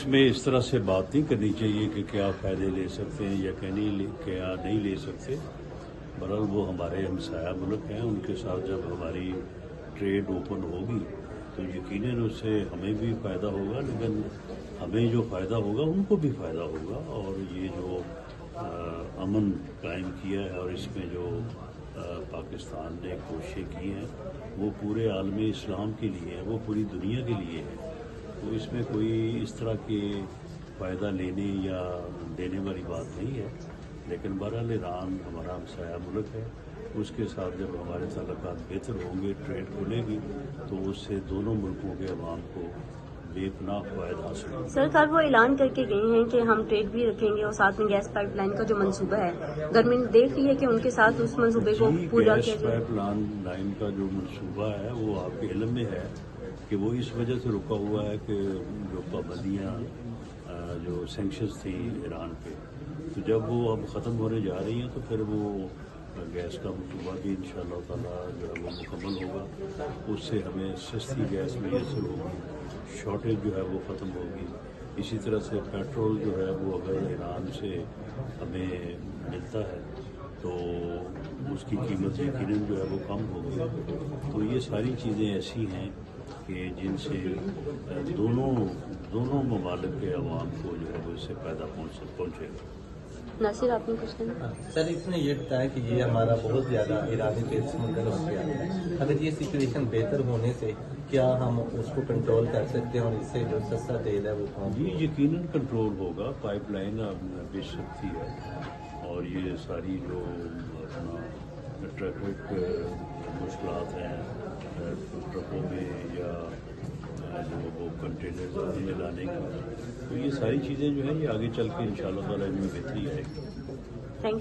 इसमें इस तरह से बात नहीं करनी चाहिए कि क्या फ़ायदे ले सकते हैं या क्या नहीं ले सकते। बहरहाल वो हमारे हमसाया मुल्क हैं, उनके साथ जब हमारी ट्रेड ओपन होगी तो यकीनन उससे हमें भी फ़ायदा होगा, लेकिन हमें जो फ़ायदा होगा उनको भी फ़ायदा होगा। और ये जो अमन कायम किया है और इसमें जो पाकिस्तान ने कोशिशें की हैं वो पूरे आलम इस्लाम के लिए है, वो पूरी दुनिया के लिए है। तो इसमें कोई इस तरह के फ़ायदा लेने या देने वाली बात नहीं है। लेकिन बहरहाल ईरान हमारा हमसाया मुल्क है, उसके साथ जब हमारे ताल्लुकात बेहतर होंगे, ट्रेड खुलेगी, तो उससे दोनों मुल्कों के अवाम को बेपनाह फ़ायदा हासिल होगा। सरकार वो ऐलान करके गए हैं कि हम ट्रेड भी रखेंगे और साथ में गैस पाइपलाइन का जो मंसूबा है, गवर्नमेंट देख रही है कि उनके साथ उस मंसूबे को पूरा किया जाए। गैस पाइपलाइन का जो मंसूबा है वो आपके इल्म में है कि वो इस वजह से रुका हुआ है कि जो पाबंदियाँ जो सैंक्शंस थी ईरान पे, तो जब वो अब ख़त्म होने जा रही हैं तो फिर वो गैस का मंसूबा भी इंशाअल्लाह ताला जो है वो मुकम्मल होगा। उससे हमें सस्ती गैस मैसर होगी, शॉर्टेज जो है वो ख़त्म होगी। इसी तरह से पेट्रोल जो है वो अगर ईरान से हमें मिलता है तो उसकी कीमत यकीनन जो है वो कम होगी। तो ये सारी चीज़ें ऐसी हैं कि जिनसे दोनों ममालिक के अवाम को जो है वो इससे फ़ायदा पहुँचेगा। नासिर, आपने कुछ कहना? सर, इसने ये बताया कि ये हमारा बहुत ज़्यादा ईरानी तेल समुद्र हो गया है। अगर ये सिचुएशन बेहतर होने से क्या हम उसको कंट्रोल कर सकते हैं और इससे जो सस्ता तेल है वो जी यकीनन कंट्रोल होगा। पाइपलाइन बेशक्ति है और ये सारी जो अपना ट्रैफिक मुश्किलात हैं ट्रकों में या जो वो कंटेनर में लाने की, तो ये सारी चीज़ें जो है ये आगे चल के इंशाअल्लाह ताला इनमें बेहतरी आएगी। थैंक